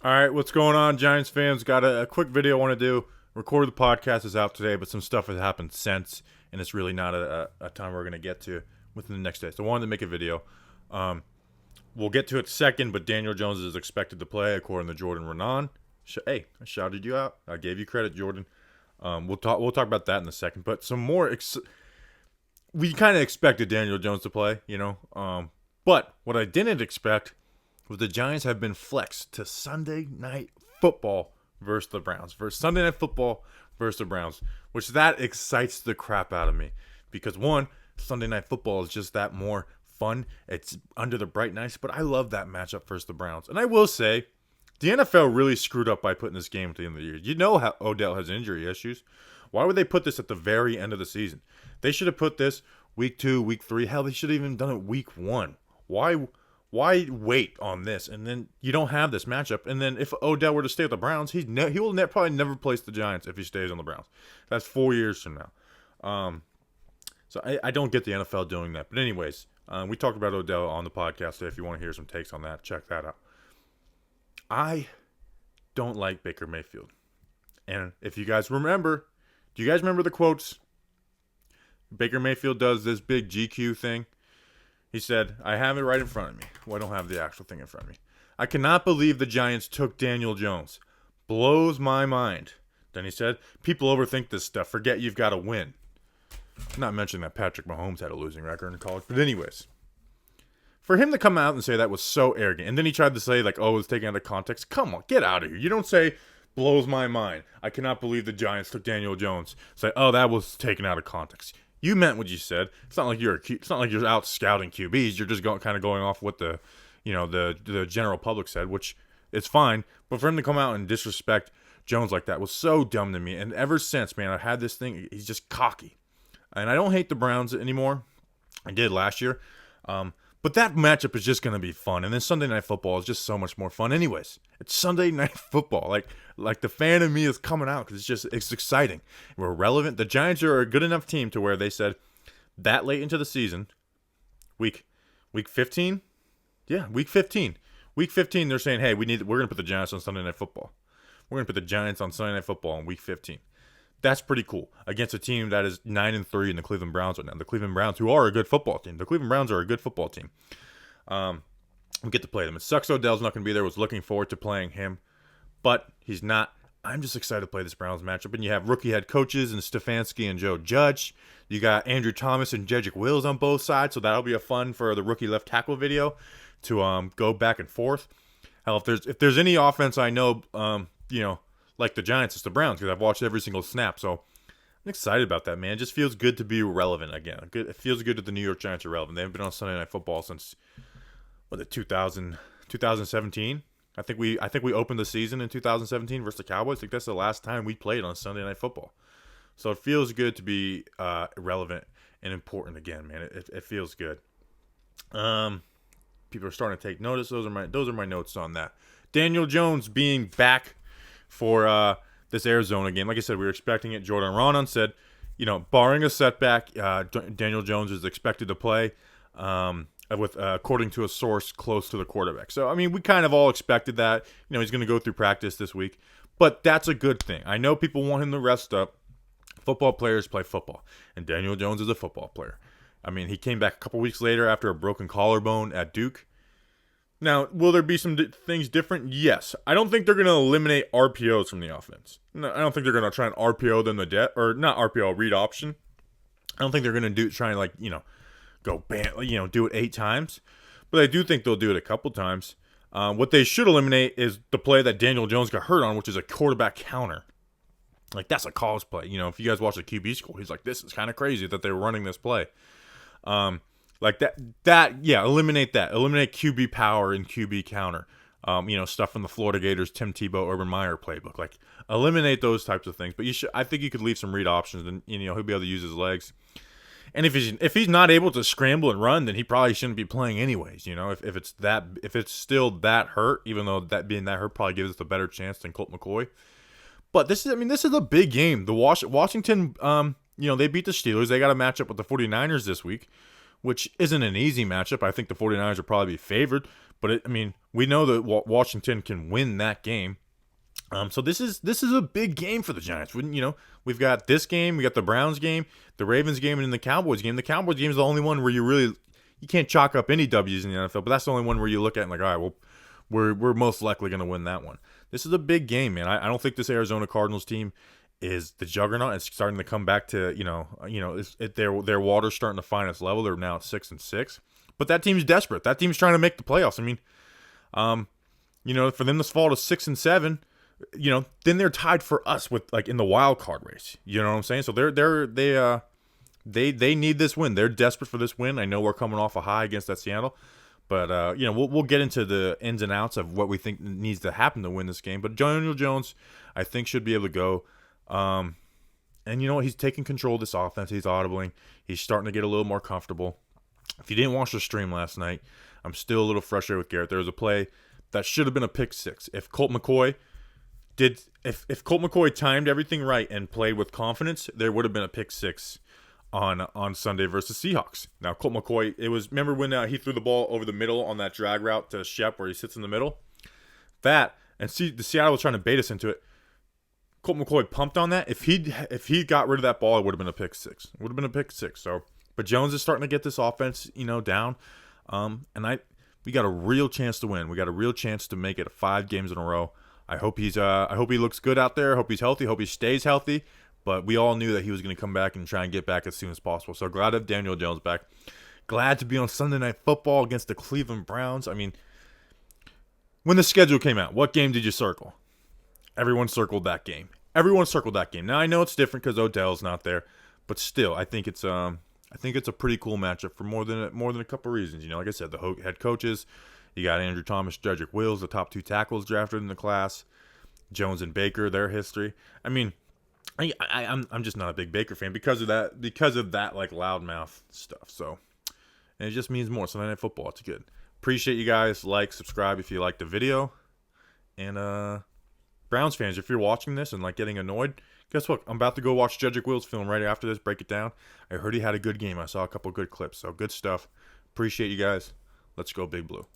All right, what's going on, Giants fans? Got a quick video I want to do. Recorded the podcast is out today, but some stuff has happened since, and it's really not a time we're going to get to within the next day. So I wanted to make a video. We'll get to it second, but Daniel Jones is expected to play according to Jordan Raanan. Hey, I shouted you out. I gave you credit, Jordan. We'll talk about that in a second. But some more. We kind of expected Daniel Jones to play, but what I didn't expect was the Giants have been flexed to Sunday Night Football versus the Browns. Sunday Night Football versus the Browns, which that excites the crap out of me. Because one, Sunday Night Football is just that more fun. It's under the bright nights, but I love that matchup versus the Browns. And I will say, the NFL really screwed up by putting this game at the end of the year. You know how Odell has injury issues. Why would they put this at the very end of the season? They should have put this week 2, week 3. Hell, they should have even done it week 1. Why wait on this? And then you don't have this matchup. And then if Odell were to stay with the Browns, he will probably never place the Giants if he stays on the Browns. That's 4 years from now. So I don't get the NFL doing that. But anyways, we talked about Odell on the podcast today. If you want to hear some takes on that, check that out. I don't like Baker Mayfield. And if you guys remember, do you guys remember the quotes? Baker Mayfield does this big GQ thing. He said, I have it right in front of me. Well, I don't have the actual thing in front of me. I cannot believe the Giants took Daniel Jones. Blows my mind. Then he said, people overthink this stuff. Forget you've got to win. I'm not mentioning that Patrick Mahomes had a losing record in college. But anyways, for him to come out and say that was so arrogant. And then he tried to say, it was taken out of context. Come on, get out of here. You don't say, blows my mind. I cannot believe the Giants took Daniel Jones. Say, that was taken out of context. You meant what you said. It's not like you're out scouting QBs. You're just going off what the general public said, which is fine. But for him to come out and disrespect Jones like that was so dumb to me. And ever since, man, I've had this thing. He's just cocky, and I don't hate the Browns anymore. I did last year, but that matchup is just going to be fun. And then Sunday Night Football is just so much more fun. Anyways, it's Sunday Night Football. Like the fan in me is coming out because it's exciting. We're relevant. The Giants are a good enough team to where they said that late into the season, week 15, yeah, week 15, they're saying, hey, we're going to put the Giants on Sunday Night Football. We're going to put the Giants on Sunday Night Football in week 15. That's pretty cool against a team that is 9-3 in the Cleveland Browns right now. The Cleveland Browns, who are a good football team. The Cleveland Browns are a good football team. We get to play them. It sucks Odell's not going to be there. Was looking forward to playing him, but he's not. I'm just excited to play this Browns matchup. And you have rookie head coaches and Stefanski and Joe Judge. You got Andrew Thomas and Jedrick Wills on both sides, so that'll be a fun for the rookie left tackle video to go back and forth. Hell, if there's any offense I know, like the Giants, it's the Browns because I've watched every single snap. So I'm excited about that, man. It just feels good to be relevant again. It feels good that the New York Giants are relevant. They haven't been on Sunday Night Football since 2017. I think we opened the season in 2017 versus the Cowboys. I think that's the last time we played on Sunday Night Football. So it feels good to be relevant and important again, man. It feels good. People are starting to take notice. Those are my notes on that. Daniel Jones being back for this Arizona game. Like I said, we were expecting it. Jordan Raanan said, barring a setback, Daniel Jones is expected to play. According to a source close to the quarterback. So, I mean, we kind of all expected that. He's going to go through practice this week. But that's a good thing. I know people want him to rest up. Football players play football. And Daniel Jones is a football player. I mean, he came back a couple weeks later after a broken collarbone at Duke. Now, will there be some things different? Yes. I don't think they're going to eliminate RPOs from the offense. No, I don't think they're going to try and RPO them to death. Or not RPO, read option. I don't think they're going to try and go bam, do it 8 times. But I do think they'll do it a couple times. What they should eliminate is the play that Daniel Jones got hurt on, which is a quarterback counter. That's a college play. If you guys watch the QB school, he's like, this is kind of crazy that they were running this play. Eliminate that. Eliminate QB power and QB counter. Stuff from the Florida Gators, Tim Tebow, Urban Meyer playbook. Eliminate those types of things. But I think you could leave some read options, and he'll be able to use his legs. And if he's not able to scramble and run, then he probably shouldn't be playing anyways. If it's still that hurt, even though that being that hurt probably gives us a better chance than Colt McCoy. But this is a big game. The Washington, they beat the Steelers. They got a matchup with the 49ers this week, which isn't an easy matchup. I think the 49ers will probably be favored. But I mean, we know that Washington can win that game. So this is a big game for the Giants. We've got this game, we got the Browns game, the Ravens game, and then the Cowboys game. The Cowboys game is the only one where you can't chalk up any W's in the NFL, but that's the only one where you look at and like, all right, well, we're most likely going to win that one. This is a big game, man. I don't think this Arizona Cardinals team is the juggernaut. It's starting to come back to their water's starting to find its level. They're now at 6-6, but that team's desperate. That team's trying to make the playoffs. I mean, for them to fall to 6-7. Then they're tied for us with like in the wild card race. You know what I'm saying? So they need this win. They're desperate for this win. I know we're coming off a high against that Seattle, but we'll get into the ins and outs of what we think needs to happen to win this game. But Daniel Jones, I think, should be able to go. And you know what? He's taking control of this offense. He's audibling. He's starting to get a little more comfortable. If you didn't watch the stream last night, I'm still a little frustrated with Garrett. There was a play that should have been a pick six. If Colt McCoy timed everything right and played with confidence, there would have been a pick six on Sunday versus Seahawks. Now, Colt McCoy, remember when he threw the ball over the middle on that drag route to Shep where he sits in the middle? The Seattle was trying to bait us into it. Colt McCoy pumped on that. If he got rid of that ball, it would have been a pick six. It would have been a pick six. But Jones is starting to get this offense, down. We got a real chance to win. We got a real chance to make it 5 games in a row. I hope he looks good out there. I hope he's healthy. I hope he stays healthy. But we all knew that he was going to come back and try and get back as soon as possible. So glad to have Daniel Jones back. Glad to be on Sunday Night Football against the Cleveland Browns. I mean, when the schedule came out, what game did you circle? Everyone circled that game. Now I know it's different because Odell's not there, but still, I think it's a pretty cool matchup for more than a couple reasons. Like I said, the head coaches. You got Andrew Thomas, Jedrick Wills, the top 2 tackles drafted in the class. Jones and Baker, their history. I mean, I'm just not a big Baker fan because of that like loudmouth stuff. So, and it just means more. Sunday Night Football, it's good. Appreciate you guys. Like, subscribe if you like the video. And Browns fans, if you're watching this and like getting annoyed, guess what? I'm about to go watch Jedrick Wills' film right after this. Break it down. I heard he had a good game. I saw a couple good clips. So good stuff. Appreciate you guys. Let's go Big Blue.